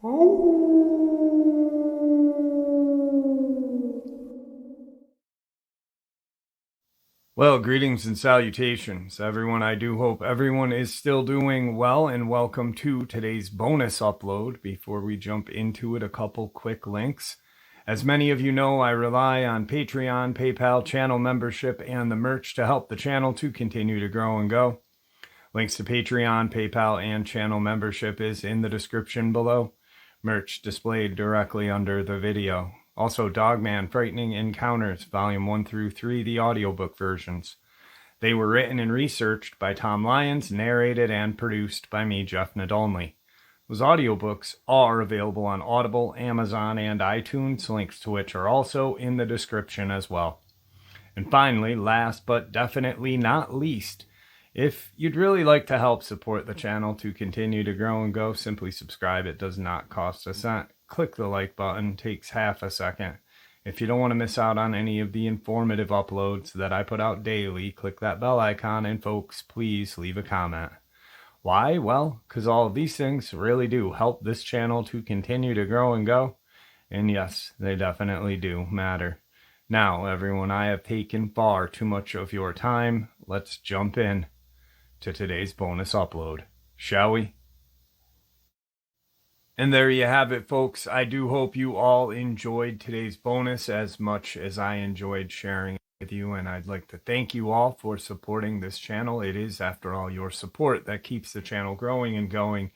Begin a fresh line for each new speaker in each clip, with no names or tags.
Well, greetings and salutations, everyone. I do hope everyone is still doing well, and welcome to today's bonus upload. Before we jump into it, a couple quick links. As many of you know, I rely on Patreon, PayPal, channel membership, and the merch to help the channel to continue to grow and go. Links to Patreon, PayPal, and channel membership is in the description below. Merch displayed directly under the video. Also, Dogman Frightening Encounters, Volume 1 through 3, the audiobook versions. They were written and researched by Tom Lyons, narrated and produced by me, Jeff Nadolny. Those audiobooks are available on Audible, Amazon, and iTunes, links to which are also in the description as well. And finally, last but definitely not least, if you'd really like to help support the channel to continue to grow and go, simply subscribe. It does not cost a cent. Click the like button, takes half a second. If you don't want to miss out on any of the informative uploads that I put out daily, click that bell icon, and folks, please leave a comment. Why? Well, because all of these things really do help this channel to continue to grow and go. And yes, they definitely do matter. Now, everyone, I have taken far too much of your time. Let's jump in to today's bonus upload, shall we? And there you have it, folks. I do hope you all enjoyed today's bonus as much as I enjoyed sharing it with you, and I'd like to thank you all for supporting this channel. It is, after all, your support that keeps the channel growing and going,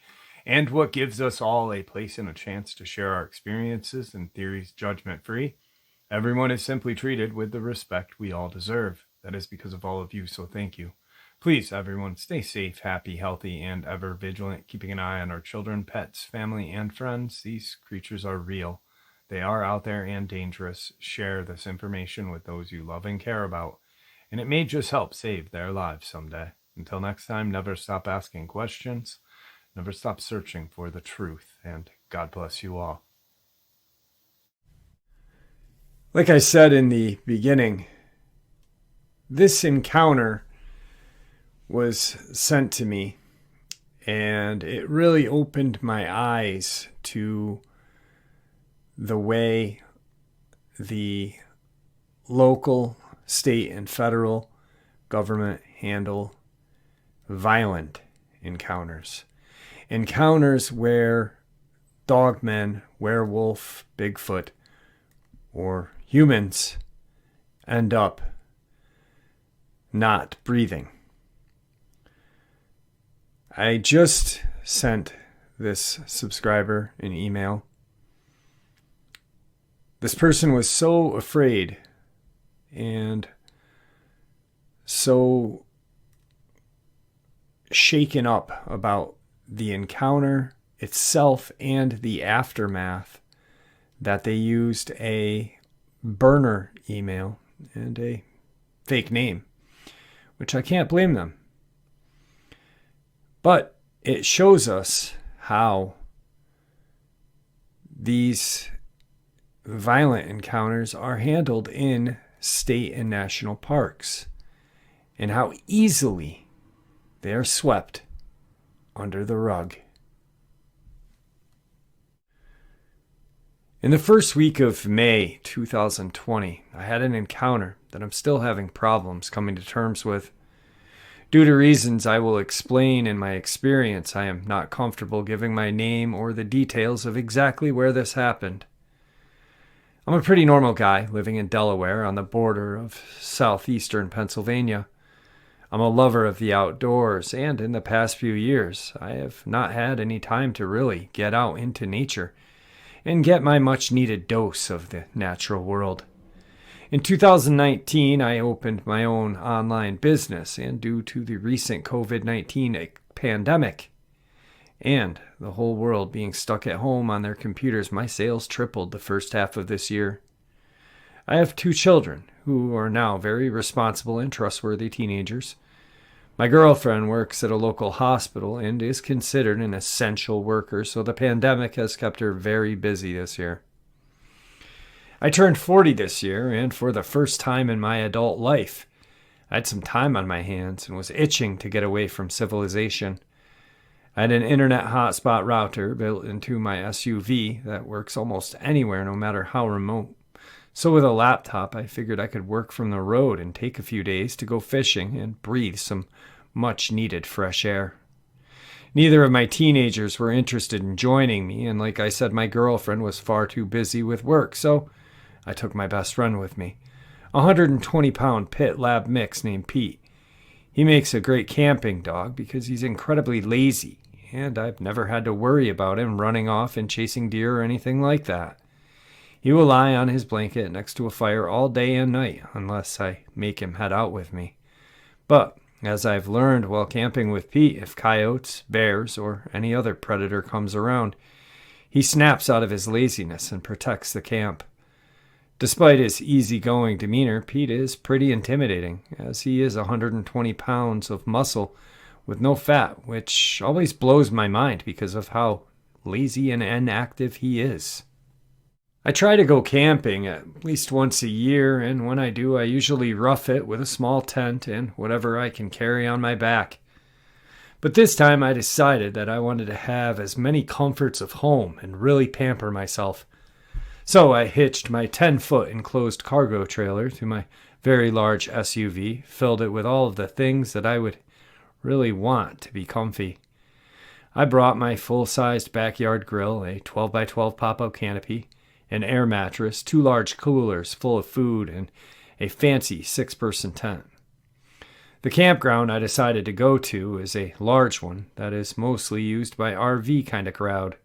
and what gives us all a place and a chance to share our experiences and theories judgment-free. Everyone is simply treated with the respect we all deserve. That is because of all of you, so thank you. Please, everyone, stay safe, happy, healthy, and ever vigilant, keeping an eye on our children, pets, family, and friends. These creatures are real. They are out there and dangerous. Share this information with those you love and care about, and it may just help save their lives someday. Until next time, never stop asking questions, never stop searching for the truth, and God bless you all. Like I said in the beginning, this encounter was sent to me, and it really opened my eyes to the way the local, state, and federal government handle violent encounters. Encounters where dogmen, werewolf, Bigfoot, or humans end up not breathing. I just sent this subscriber an email. This person was so afraid and so shaken up about the encounter itself and the aftermath that they used a burner email and a fake name, which I can't blame them. But it shows us how these violent encounters are handled in state and national parks, and how easily they are swept under the rug. In the first week of May 2020, I had an encounter that I'm still having problems coming to terms with. Due to reasons I will explain in my experience, I am not comfortable giving my name or the details of exactly where this happened. I'm a pretty normal guy living in Delaware on the border of southeastern Pennsylvania. I'm a lover of the outdoors, and in the past few years, I have not had any time to really get out into nature and get my much-needed dose of the natural world. In 2019, I opened my own online business, and due to the recent COVID-19 pandemic and the whole world being stuck at home on their computers, my sales tripled the first half of this year. I have 2 children who are now very responsible and trustworthy teenagers. My girlfriend works at a local hospital and is considered an essential worker, so the pandemic has kept her very busy this year. I turned 40 this year, and for the first time in my adult life, I had some time on my hands and was itching to get away from civilization. I had an internet hotspot router built into my SUV that works almost anywhere, no matter how remote. So with a laptop, I figured I could work from the road and take a few days to go fishing and breathe some much-needed fresh air. Neither of my teenagers were interested in joining me, and like I said, my girlfriend was far too busy with work, so I took my best friend with me, a 120-pound pit lab mix named Pete. He makes a great camping dog because he's incredibly lazy, and I've never had to worry about him running off and chasing deer or anything like that. He will lie on his blanket next to a fire all day and night unless I make him head out with me. But as I've learned while camping with Pete, if coyotes, bears, or any other predator comes around, he snaps out of his laziness and protects the camp. Despite his easygoing demeanor, Pete is pretty intimidating, as he is 120 pounds of muscle with no fat, which always blows my mind because of how lazy and inactive he is. I try to go camping at least once a year, and when I do, I usually rough it with a small tent and whatever I can carry on my back. But this time I decided that I wanted to have as many comforts of home and really pamper myself. So I hitched my 10-foot enclosed cargo trailer to my very large SUV, filled it with all of the things that I would really want to be comfy. I brought my full-sized backyard grill, a 12x12 pop-up canopy, an air mattress, 2 large coolers full of food, and a fancy 6-person tent. The campground I decided to go to is a large one that is mostly used by RV kind of crowd.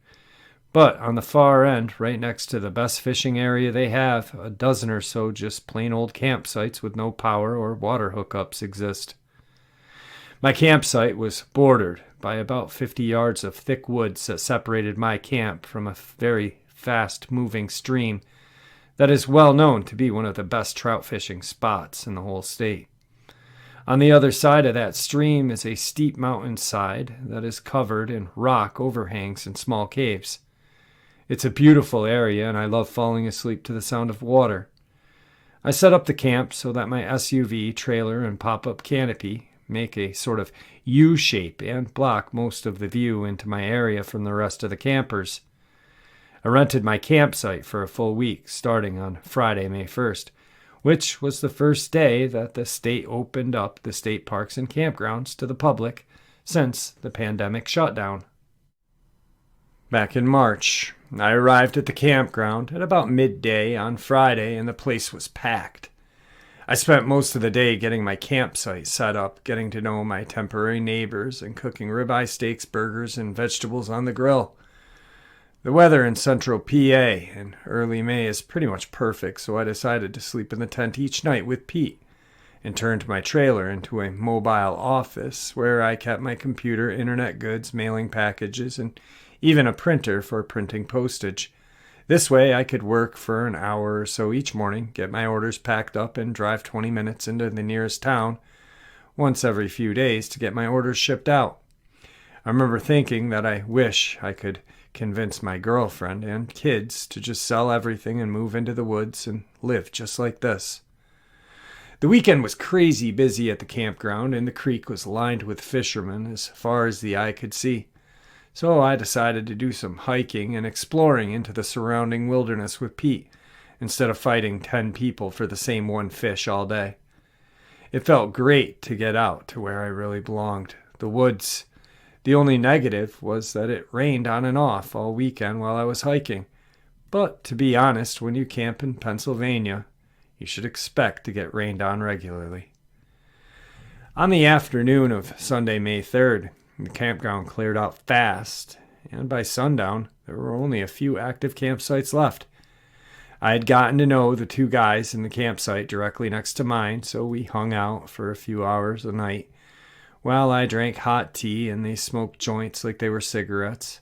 But on the far end, right next to the best fishing area they have, a dozen or so just plain old campsites with no power or water hookups exist. My campsite was bordered by about 50 yards of thick woods that separated my camp from a very fast-moving stream that is well known to be one of the best trout fishing spots in the whole state. On the other side of that stream is a steep mountainside that is covered in rock overhangs and small caves. It's a beautiful area, and I love falling asleep to the sound of water. I set up the camp so that my SUV, trailer, and pop-up canopy make a sort of U shape and block most of the view into my area from the rest of the campers. I rented my campsite for a full week, starting on Friday, May 1st, which was the first day that the state opened up the state parks and campgrounds to the public since the pandemic shutdown. Back in March, I arrived at the campground at about midday on Friday, and the place was packed. I spent most of the day getting my campsite set up, getting to know my temporary neighbors, and cooking ribeye steaks, burgers, and vegetables on the grill. The weather in central PA in early May is pretty much perfect, so I decided to sleep in the tent each night with Pete and turned my trailer into a mobile office where I kept my computer, internet goods, mailing packages, and even a printer for printing postage. This way I could work for an hour or so each morning, get my orders packed up, and drive 20 minutes into the nearest town once every few days to get my orders shipped out. I remember thinking that I wish I could convince my girlfriend and kids to just sell everything and move into the woods and live just like this. The weekend was crazy busy at the campground, and the creek was lined with fishermen as far as the eye could see. So I decided to do some hiking and exploring into the surrounding wilderness with Pete, instead of fighting 10 people for the same one fish all day. It felt great to get out to where I really belonged, the woods. The only negative was that it rained on and off all weekend while I was hiking. But to be honest, when you camp in Pennsylvania, you should expect to get rained on regularly. On the afternoon of Sunday, May 3rd, the campground cleared out fast, and by sundown, there were only a few active campsites left. I had gotten to know the 2 guys in the campsite directly next to mine, so we hung out for a few hours a night while I drank hot tea and they smoked joints like they were cigarettes.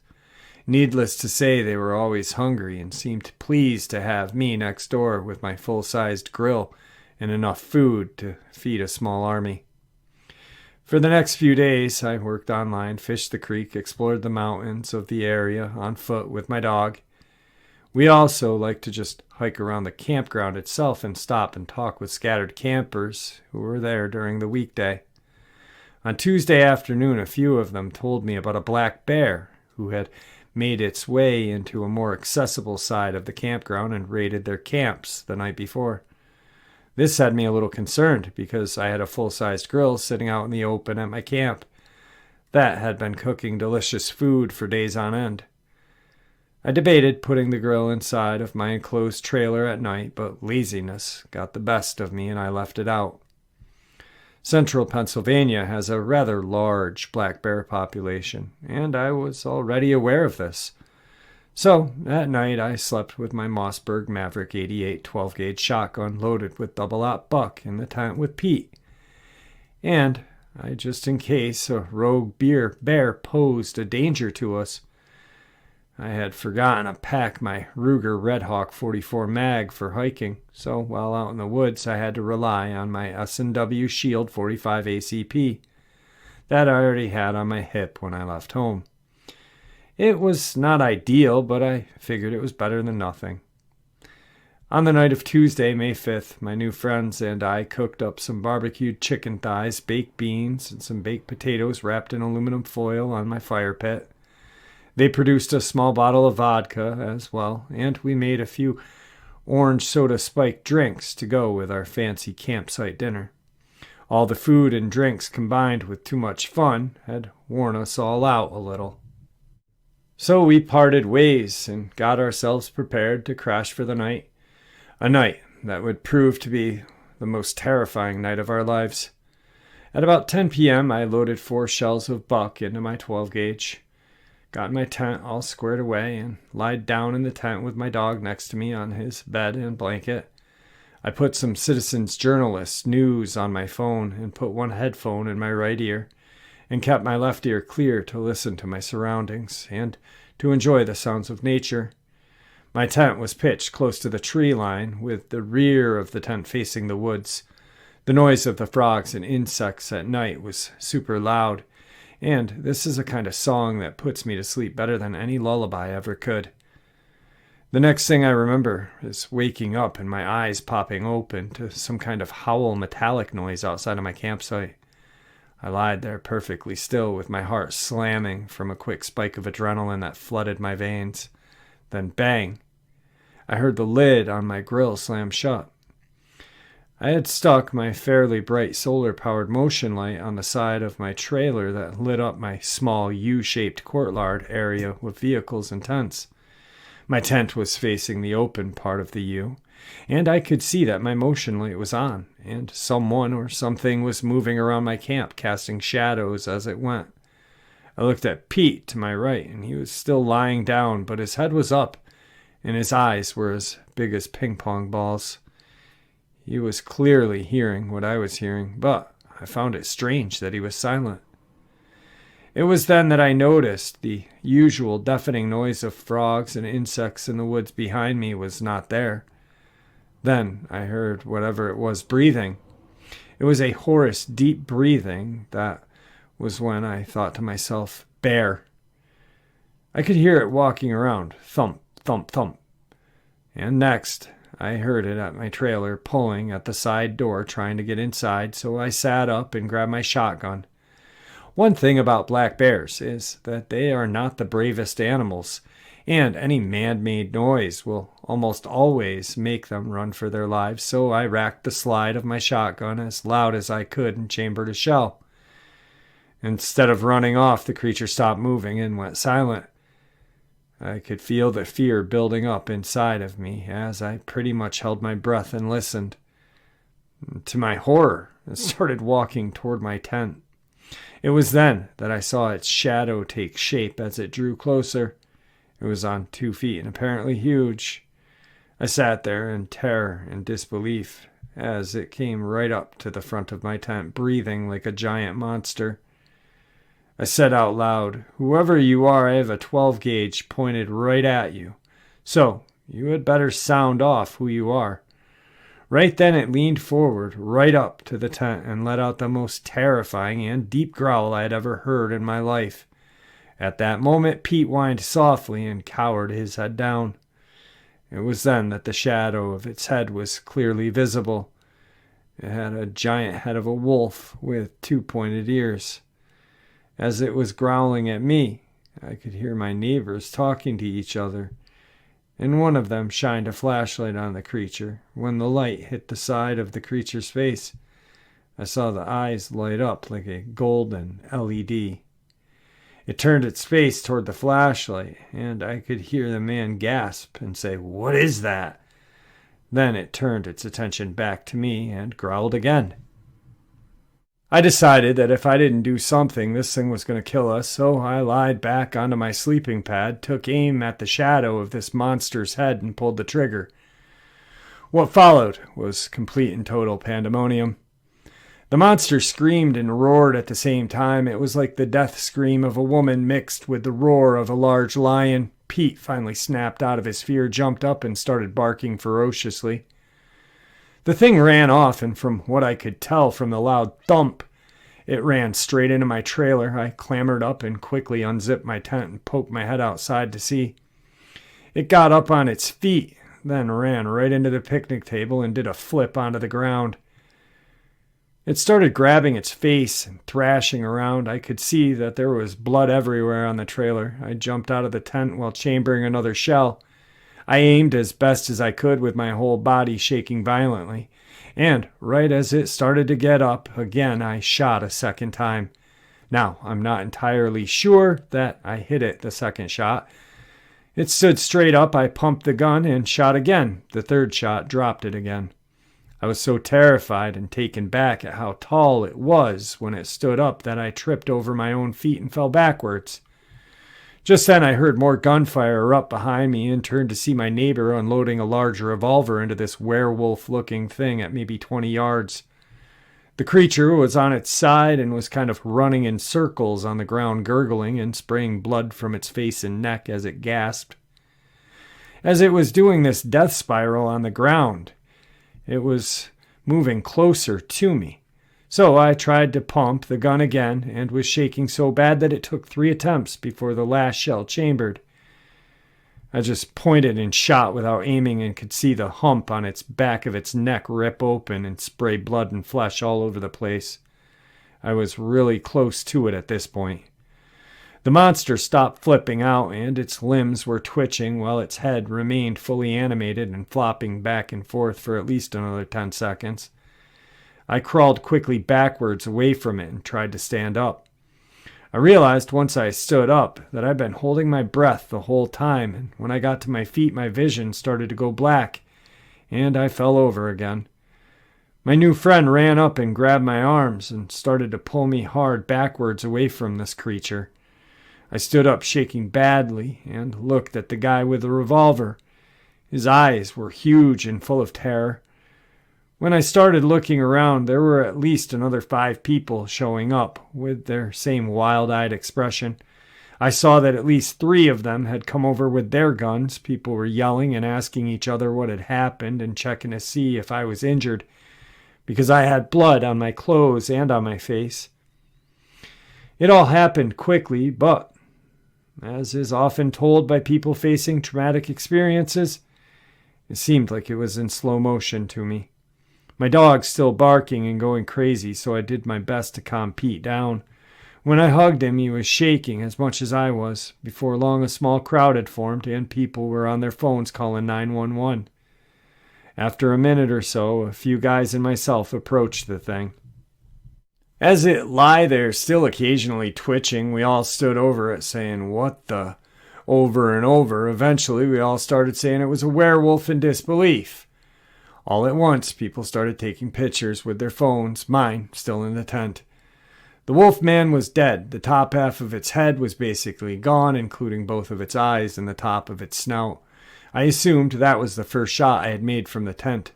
Needless to say, they were always hungry and seemed pleased to have me next door with my full-sized grill and enough food to feed a small army. For the next few days, I worked online, fished the creek, explored the mountains of the area on foot with my dog. We also like to just hike around the campground itself and stop and talk with scattered campers who were there during the weekday. On Tuesday afternoon, a few of them told me about a black bear who had made its way into a more accessible side of the campground and raided their camps the night before. This had me a little concerned because I had a full-sized grill sitting out in the open at my camp that had been cooking delicious food for days on end. I debated putting the grill inside of my enclosed trailer at night, but laziness got the best of me and I left it out. Central Pennsylvania has a rather large black bear population, and I was already aware of this. So, at night, I slept with my Mossberg Maverick 88 12-gauge shotgun loaded with double-aught buck in the tent with Pete. And just in case a rogue bear posed a danger to us, I had forgotten to pack my Ruger Redhawk 44 mag for hiking, so while out in the woods I had to rely on my S&W Shield 45 ACP that I already had on my hip when I left home. It was not ideal, but I figured it was better than nothing. On the night of Tuesday, May 5th, my new friends and I cooked up some barbecued chicken thighs, baked beans, and some baked potatoes wrapped in aluminum foil on my fire pit. They produced a small bottle of vodka as well, and we made a few orange soda spiked drinks to go with our fancy campsite dinner. All the food and drinks combined with too much fun had worn us all out a little. So we parted ways and got ourselves prepared to crash for the night. A night that would prove to be the most terrifying night of our lives. At about 10 p.m., I loaded 4 shells of buck into my 12-gauge. Got my tent all squared away and lied down in the tent with my dog next to me on his bed and blanket. I put some Citizens Journalist news on my phone and put one headphone in my right ear and kept my left ear clear to listen to my surroundings and to enjoy the sounds of nature. My tent was pitched close to the tree line with the rear of the tent facing the woods. The noise of the frogs and insects at night was super loud, and this is a kind of song that puts me to sleep better than any lullaby ever could. The next thing I remember is waking up and my eyes popping open to some kind of howl metallic noise outside of my campsite. I lied there perfectly still with my heart slamming from a quick spike of adrenaline that flooded my veins. Then bang! I heard the lid on my grill slam shut. I had stuck my fairly bright solar-powered motion light on the side of my trailer that lit up my small U-shaped courtyard area with vehicles and tents. My tent was facing the open part of the U, and I could see that my motion light was on, and someone or something was moving around my camp, casting shadows as it went. I looked at Pete to my right, and he was still lying down, but his head was up, and his eyes were as big as ping-pong balls. He was clearly hearing what I was hearing, but I found it strange that he was silent. It was then that I noticed the usual deafening noise of frogs and insects in the woods behind me was not there. Then I heard whatever it was breathing. It was a hoarse, deep breathing. That was when I thought to myself, bear. I could hear it walking around, thump, thump, thump. And next, I heard it at my trailer pulling at the side door trying to get inside, so I sat up and grabbed my shotgun. One thing about black bears is that they are not the bravest animals, and any man-made noise will almost always make them run for their lives, so I racked the slide of my shotgun as loud as I could and chambered a shell. Instead of running off, the creature stopped moving and went silent. I could feel the fear building up inside of me as I pretty much held my breath and listened. To my horror, it started walking toward my tent. It was then that I saw its shadow take shape as it drew closer. It was on 2 feet and apparently huge. I sat there in terror and disbelief as it came right up to the front of my tent, breathing like a giant monster. I said out loud, "Whoever you are, I have a 12-gauge pointed right at you. So, you had better sound off who you are." Right then it leaned forward, right up to the tent, and let out the most terrifying and deep growl I had ever heard in my life. At that moment, Pete whined softly and cowered his head down. It was then that the shadow of its head was clearly visible. It had a giant head of a wolf with 2 pointed ears. As it was growling at me, I could hear my neighbors talking to each other, and one of them shined a flashlight on the creature. When the light hit the side of the creature's face, I saw the eyes light up like a golden LED. It turned its face toward the flashlight, and I could hear the man gasp and say, "What is that?" Then it turned its attention back to me and growled again. I decided that if I didn't do something, this thing was going to kill us, so I lied back onto my sleeping pad, took aim at the shadow of this monster's head, and pulled the trigger. What followed was complete and total pandemonium. The monster screamed and roared at the same time. It was like the death scream of a woman mixed with the roar of a large lion. Pete finally snapped out of his fear, jumped up, and started barking ferociously. The thing ran off, and from what I could tell from the loud thump, it ran straight into my trailer. I clambered up and quickly unzipped my tent and poked my head outside to see. It got up on its feet, then ran right into the picnic table and did a flip onto the ground. It started grabbing its face and thrashing around. I could see that there was blood everywhere on the trailer. I jumped out of the tent while chambering another shell. I aimed as best as I could with my whole body shaking violently. And right as it started to get up again, I shot a second time. Now, I'm not entirely sure that I hit it the second shot. It stood straight up. I pumped the gun and shot again. The third shot dropped it again. I was so terrified and taken back at how tall it was when it stood up that I tripped over my own feet and fell backwards. Just then I heard more gunfire erupt behind me and turned to see my neighbor unloading a large revolver into this werewolf-looking thing at maybe 20 yards. The creature was on its side and was kind of running in circles on the ground, gurgling and spraying blood from its face and neck as it gasped. As it was doing this death spiral on the ground, it was moving closer to me. So I tried to pump the gun again and was shaking so bad that it took 3 attempts before the last shell chambered. I just pointed and shot without aiming and could see the hump on its back of its neck rip open and spray blood and flesh all over the place. I was really close to it at this point. The monster stopped flipping out, and its limbs were twitching while its head remained fully animated and flopping back and forth for at least another 10 seconds. I crawled quickly backwards away from it and tried to stand up. I realized once I stood up that I'd been holding my breath the whole time, and when I got to my feet, my vision started to go black, and I fell over again. My new friend ran up and grabbed my arms and started to pull me hard backwards away from this creature. I stood up shaking badly and looked at the guy with the revolver. His eyes were huge and full of terror. When I started looking around, there were at least another 5 people showing up with their same wild-eyed expression. I saw that at least 3 of them had come over with their guns. People were yelling and asking each other what had happened and checking to see if I was injured, because I had blood on my clothes and on my face. It all happened quickly, but as is often told by people facing traumatic experiences, it seemed like it was in slow motion to me. My dog's still barking and going crazy, so I did my best to calm Pete down. When I hugged him, he was shaking as much as I was. Before long, a small crowd had formed, and people were on their phones calling 911. After a minute or so, a few guys and myself approached the thing. As it lay there, still occasionally twitching, we all stood over it saying, "What the?" over and over. Eventually, we all started saying it was a werewolf in disbelief. All at once, people started taking pictures with their phones, mine still in the tent. The wolf man was dead. The top half of its head was basically gone, including both of its eyes and the top of its snout. I assumed that was the first shot I had made from the tent.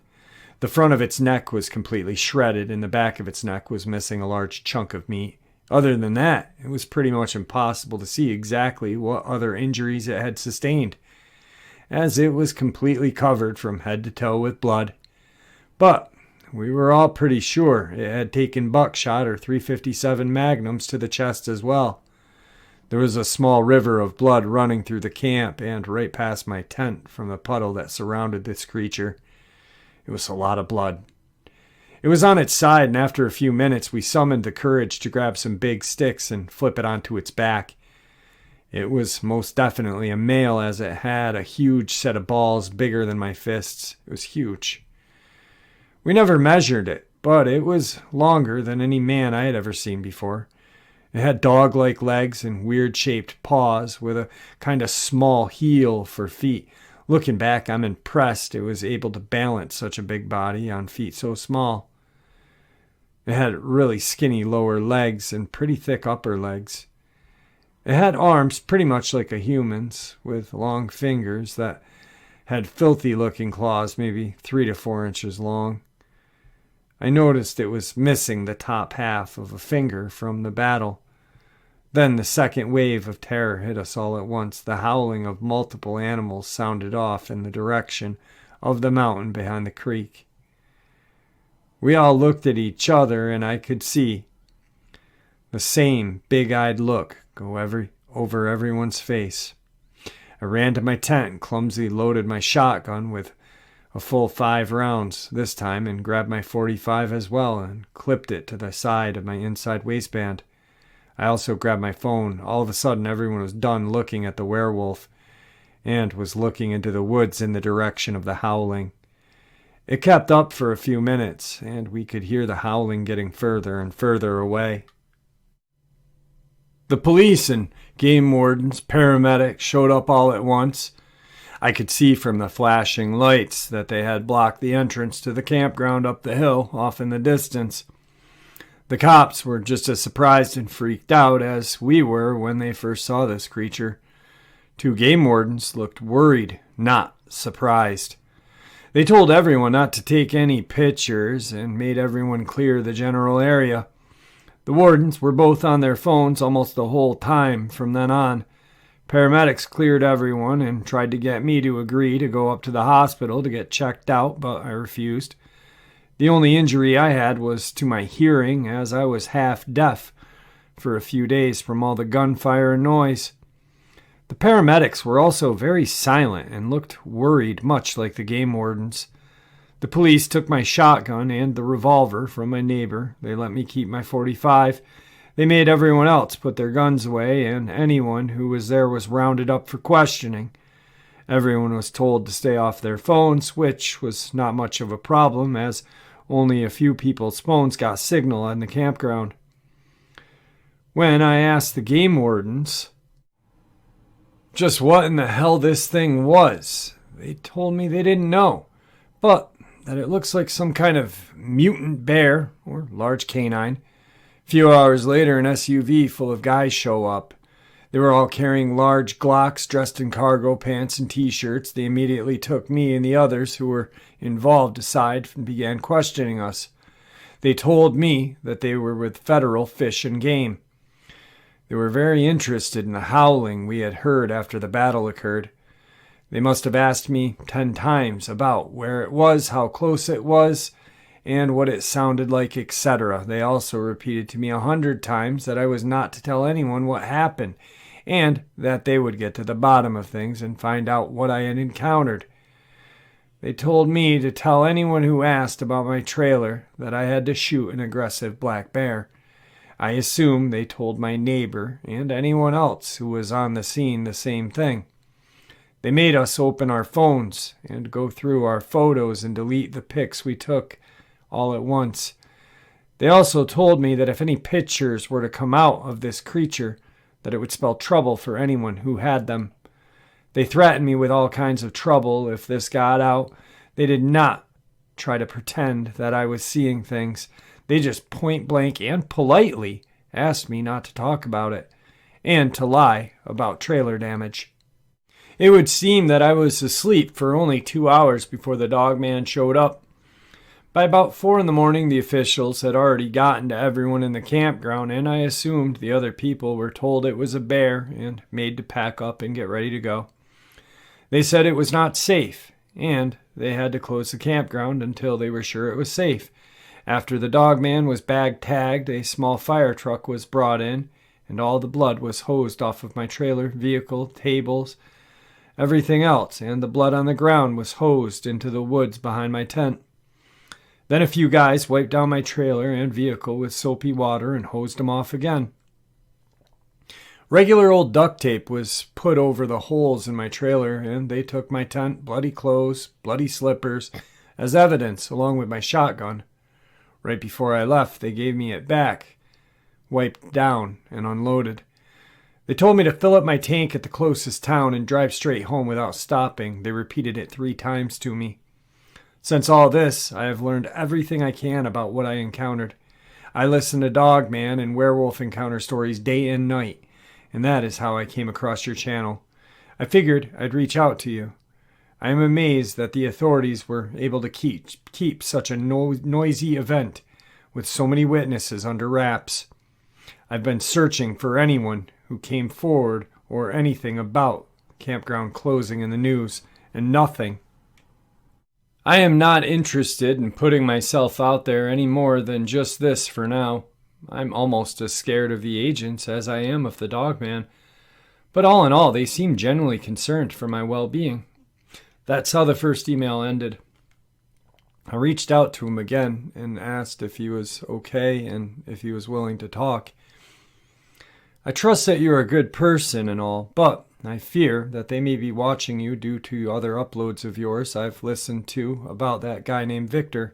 The front of its neck was completely shredded, and the back of its neck was missing a large chunk of meat. Other than that, it was pretty much impossible to see exactly what other injuries it had sustained, as it was completely covered from head to toe with blood. But we were all pretty sure it had taken buckshot or .357 Magnums to the chest as well. There was a small river of blood running through the camp and right past my tent from the puddle that surrounded this creature. It was a lot of blood. It was on its side, and after a few minutes, we summoned the courage to grab some big sticks and flip it onto its back. It was most definitely a male, as it had a huge set of balls bigger than my fists. It was huge. We never measured it, but it was longer than any man I had ever seen before. It had dog-like legs and weird-shaped paws with a kind of small heel for feet. Looking back, I'm impressed it was able to balance such a big body on feet so small. It had really skinny lower legs and pretty thick upper legs. It had arms pretty much like a human's, with long fingers that had filthy-looking claws, maybe 3 to 4 inches long. I noticed it was missing the top half of a finger from the battle. Then the second wave of terror hit us all at once. The howling of multiple animals sounded off in the direction of the mountain behind the creek. We all looked at each other, and I could see the same big-eyed look go over everyone's face. I ran to my tent and clumsily loaded my shotgun with a full 5 rounds this time, and grabbed my .45 as well and clipped it to the side of my inside waistband. I also grabbed my phone. All of a sudden, everyone was done looking at the werewolf and was looking into the woods in the direction of the howling. It kept up for a few minutes, and we could hear the howling getting further and further away. The police and game wardens, paramedics showed up all at once. I could see from the flashing lights that they had blocked the entrance to the campground up the hill off in the distance. The cops were just as surprised and freaked out as we were when they first saw this creature. 2 game wardens looked worried, not surprised. They told everyone not to take any pictures and made everyone clear the general area. The wardens were both on their phones almost the whole time from then on. Paramedics cleared everyone and tried to get me to agree to go up to the hospital to get checked out, but I refused. The only injury I had was to my hearing, as I was half deaf for a few days from all the gunfire and noise. The paramedics were also very silent and looked worried, much like the game wardens. The police took my shotgun and the revolver from my neighbor. They let me keep my .45. They made everyone else put their guns away, and anyone who was there was rounded up for questioning. Everyone was told to stay off their phones, which was not much of a problem, as only a few people's phones got signal on the campground. When I asked the game wardens just what in the hell this thing was, they told me they didn't know, but that it looks like some kind of mutant bear or large canine. A few hours later, an SUV full of guys show up. They were all carrying large Glocks dressed in cargo pants and t-shirts. They immediately took me and the others who were involved aside and began questioning us. They told me that they were with Federal Fish and Game. They were very interested in the howling we had heard after the battle occurred. They must have asked me 10 times about where it was, how close it was, and what it sounded like, etc. They also repeated to me 100 times that I was not to tell anyone what happened, and that they would get to the bottom of things and find out what I had encountered. They told me to tell anyone who asked about my trailer that I had to shoot an aggressive black bear. I assume they told my neighbor and anyone else who was on the scene the same thing. They made us open our phones and go through our photos and delete the pics we took all at once. They also told me that if any pictures were to come out of this creature, that it would spell trouble for anyone who had them. They threatened me with all kinds of trouble if this got out. They did not try to pretend that I was seeing things. They just point blank and politely asked me not to talk about it and to lie about trailer damage. It would seem that I was asleep for only 2 hours before the Dogman showed up. By about 4 a.m, the officials had already gotten to everyone in the campground, and I assumed the other people were told it was a bear and made to pack up and get ready to go. They said it was not safe, and they had to close the campground until they were sure it was safe. After the Dogman was bag-tagged, a small fire truck was brought in, and all the blood was hosed off of my trailer, vehicle, tables, everything else, and the blood on the ground was hosed into the woods behind my tent. Then a few guys wiped down my trailer and vehicle with soapy water and hosed them off again. Regular old duct tape was put over the holes in my trailer, and they took my tent, bloody clothes, bloody slippers, as evidence, along with my shotgun. Right before I left, they gave me it back, wiped down, and unloaded. They told me to fill up my tank at the closest town and drive straight home without stopping. They repeated it 3 times to me. Since all this, I have learned everything I can about what I encountered. I listen to Dogman and werewolf encounter stories day and night, and that is how I came across your channel. I figured I'd reach out to you. I am amazed that the authorities were able to keep such a noisy event with so many witnesses under wraps. I've been searching for anyone who came forward or anything about campground closing in the news, and nothing. I am not interested in putting myself out there any more than just this for now. I'm almost as scared of the agents as I am of the Dogman, but all in all, they seem genuinely concerned for my well-being. That's how the first email ended. I reached out to him again and asked if he was okay and if he was willing to talk. I trust that you're a good person and all, but I fear that they may be watching you due to other uploads of yours I've listened to about that guy named Victor.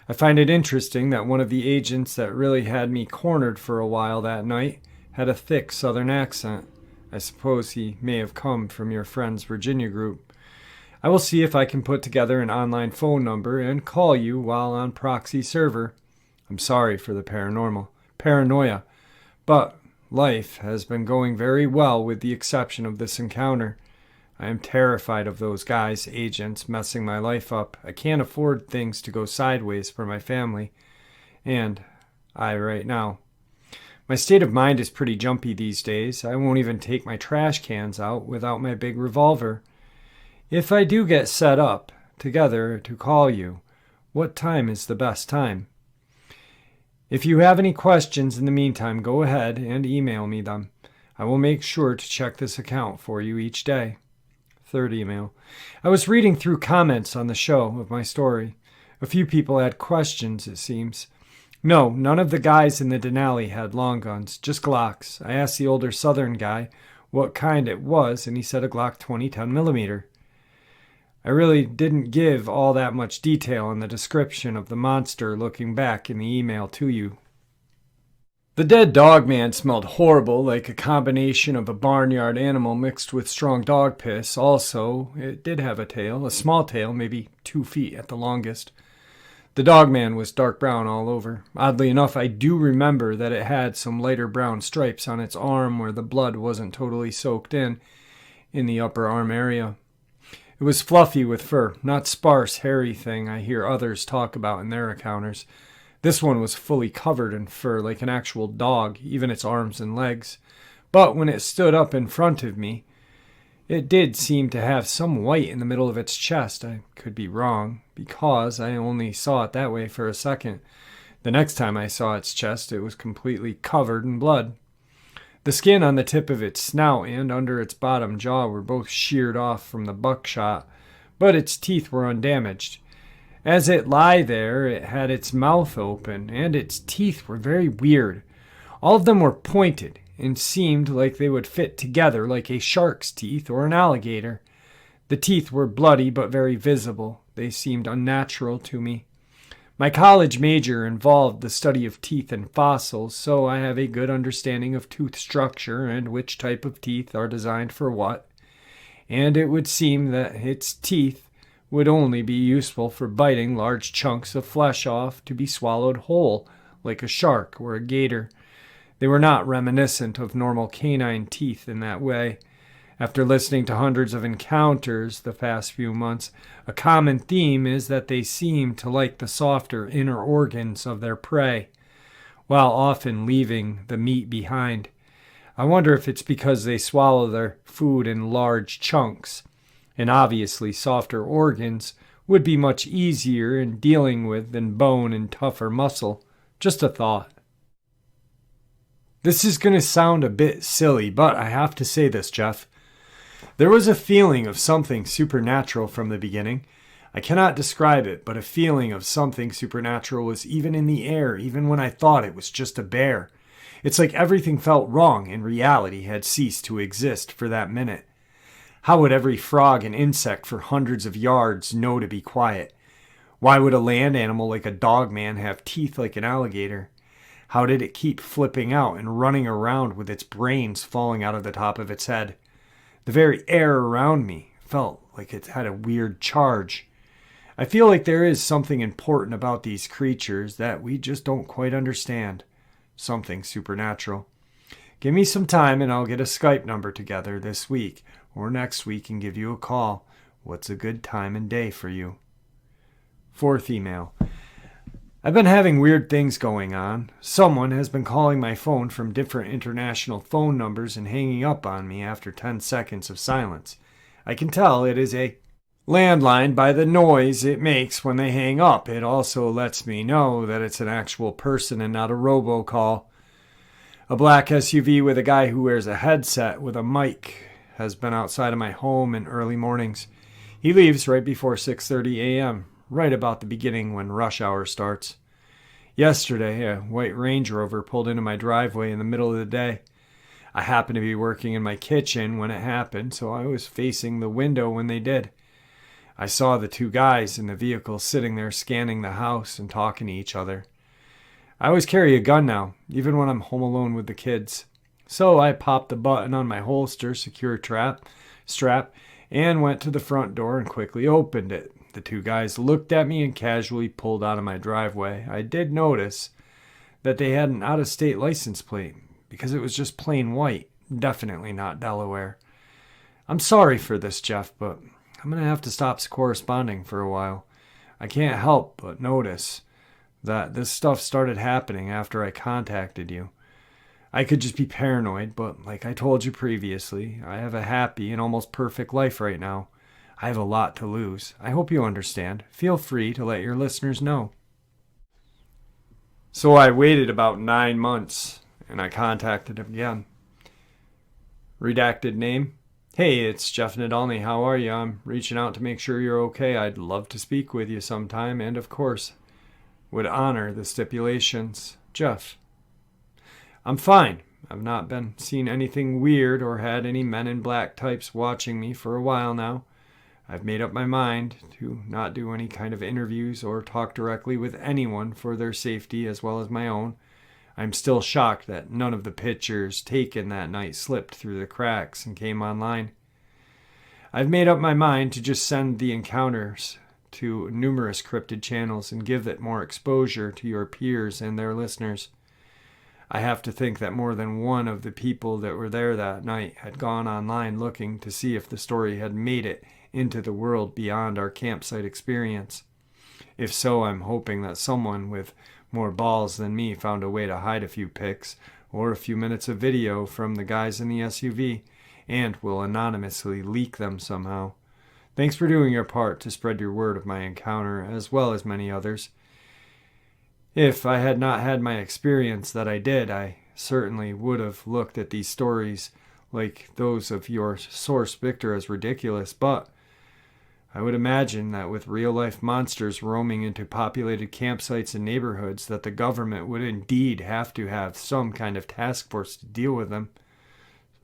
I find it interesting that one of the agents that really had me cornered for a while that night had a thick southern accent. I suppose he may have come from your friend's Virginia group. I will see if I can put together an online phone number and call you while on proxy server. I'm sorry for the paranoia, but life has been going very well with the exception of this encounter. I am terrified of those guys, agents, messing my life up. I can't afford things to go sideways for my family. And right now. My state of mind is pretty jumpy these days. I won't even take my trash cans out without my big revolver. If I do get set up together to call you, what time is the best time? If you have any questions in the meantime, go ahead and email me them. I will make sure to check this account for you each day. Third email. I was reading through comments on the show of my story. A few people had questions, it seems. No, none of the guys in the Denali had long guns, just Glocks. I asked the older southern guy what kind it was, and he said a Glock 20 10mm. I really didn't give all that much detail in the description of the monster looking back in the email to you. The dead Dogman smelled horrible, like a combination of a barnyard animal mixed with strong dog piss. Also, it did have a tail, a small tail, maybe 2 feet at the longest. The Dogman was dark brown all over. Oddly enough, I do remember that it had some lighter brown stripes on its arm where the blood wasn't totally soaked in the upper arm area. It was fluffy with fur, not sparse, hairy thing I hear others talk about in their encounters. This one was fully covered in fur, like an actual dog, even its arms and legs. But when it stood up in front of me, it did seem to have some white in the middle of its chest. I could be wrong, because I only saw it that way for a second. The next time I saw its chest, it was completely covered in blood. The skin on the tip of its snout and under its bottom jaw were both sheared off from the buckshot, but its teeth were undamaged. As it lay there, it had its mouth open, and its teeth were very weird. All of them were pointed, and seemed like they would fit together like a shark's teeth or an alligator. The teeth were bloody but very visible. They seemed unnatural to me. My college major involved the study of teeth and fossils, so I have a good understanding of tooth structure and which type of teeth are designed for what. And it would seem that its teeth would only be useful for biting large chunks of flesh off to be swallowed whole, like a shark or a gator. They were not reminiscent of normal canine teeth in that way. After listening to hundreds of encounters the past few months, a common theme is that they seem to like the softer inner organs of their prey, while often leaving the meat behind. I wonder if it's because they swallow their food in large chunks, and obviously softer organs would be much easier in dealing with than bone and tougher muscle. Just a thought. This is going to sound a bit silly, but I have to say this, Jeff. There was a feeling of something supernatural from the beginning. I cannot describe it, but a feeling of something supernatural was even in the air, even when I thought it was just a bear. It's like everything felt wrong and reality had ceased to exist for that minute. How would every frog and insect for hundreds of yards know to be quiet? Why would a land animal like a dogman have teeth like an alligator? How did it keep flipping out and running around with its brains falling out of the top of its head? The very air around me felt like it had a weird charge. I feel like there is something important about these creatures that we just don't quite understand. Something supernatural. Give me some time and I'll get a Skype number together this week or next week and give you a call. What's a good time and day for you? Fourth email. I've been having weird things going on. Someone has been calling my phone from different international phone numbers and hanging up on me after 10 seconds of silence. I can tell it is a landline by the noise it makes when they hang up. It also lets me know that it's an actual person and not a robocall. A black SUV with a guy who wears a headset with a mic has been outside of my home in early mornings. He leaves right before 6:30 a.m., right about the beginning when rush hour starts. Yesterday, a white Range Rover pulled into my driveway in the middle of the day. I happened to be working in my kitchen when it happened, so I was facing the window when they did. I saw the two guys in the vehicle sitting there scanning the house and talking to each other. I always carry a gun now, even when I'm home alone with the kids. So I popped the button on my holster, secure strap, and went to the front door and quickly opened it. The two guys looked at me and casually pulled out of my driveway. I did notice that they had an out-of-state license plate because it was just plain white, definitely not Delaware. I'm sorry for this, Jeff, but I'm going to have to stop corresponding for a while. I can't help but notice that this stuff started happening after I contacted you. I could just be paranoid, but like I told you previously, I have a happy and almost perfect life right now. I have a lot to lose. I hope you understand. Feel free to let your listeners know. So I waited about 9 months, and I contacted him again. Redacted name. Hey, it's Jeff Nadolny. How are you? I'm reaching out to make sure you're okay. I'd love to speak with you sometime, and of course, would honor the stipulations. Jeff. I'm fine. I've not been seeing anything weird or had any men in black types watching me for a while now. I've made up my mind to not do any kind of interviews or talk directly with anyone for their safety as well as my own. I'm still shocked that none of the pictures taken that night slipped through the cracks and came online. I've made up my mind to just send the encounters to numerous cryptid channels and give it more exposure to your peers and their listeners. I have to think that more than one of the people that were there that night had gone online looking to see if the story had made it into the world beyond our campsite experience. If so, I'm hoping that someone with more balls than me found a way to hide a few pics or a few minutes of video from the guys in the SUV and will anonymously leak them somehow. Thanks for doing your part to spread your word of my encounter as well as many others. If I had not had my experience that I did, I certainly would have looked at these stories like those of your source Victor as ridiculous, but I would imagine that with real-life monsters roaming into populated campsites and neighborhoods that the government would indeed have to have some kind of task force to deal with them.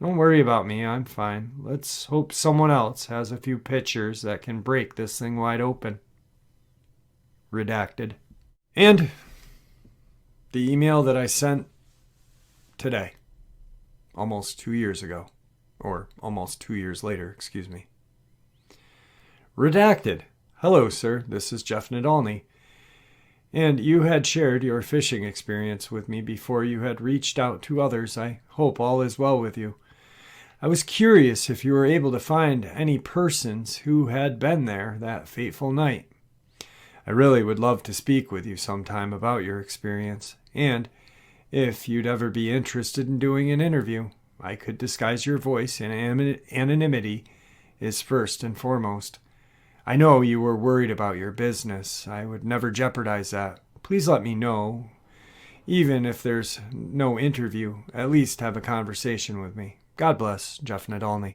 Don't worry about me, I'm fine. Let's hope someone else has a few pictures that can break this thing wide open. Redacted. And the email that I sent today, almost 2 years ago, or almost 2 years later, excuse me. Redacted. Hello, sir. This is Jeff Nadolny. And you had shared your fishing experience with me before you had reached out to others. I hope all is well with you. I was curious if you were able to find any persons who had been there that fateful night. I really would love to speak with you sometime about your experience, and if you'd ever be interested in doing an interview, I could disguise your voice, and anonymity is first and foremost. I know you were worried about your business. I would never jeopardize that. Please let me know. Even if there's no interview, at least have a conversation with me. God bless, Jeff Nadolny.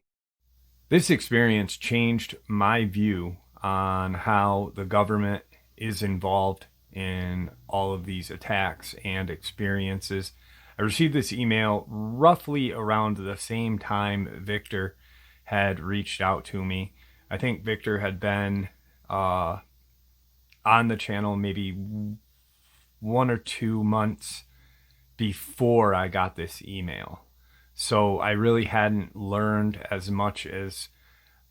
This experience changed my view on how the government is involved in all of these attacks and experiences. I received this email roughly around the same time Victor had reached out to me. I think Victor had been on the channel maybe 1 or 2 months before I got this email. So I really hadn't learned as much as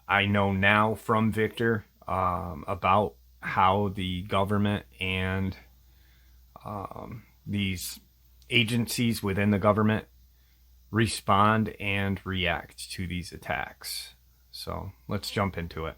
I know now from Victor about how the government and these agencies within the government respond and react to these attacks. So let's jump into it.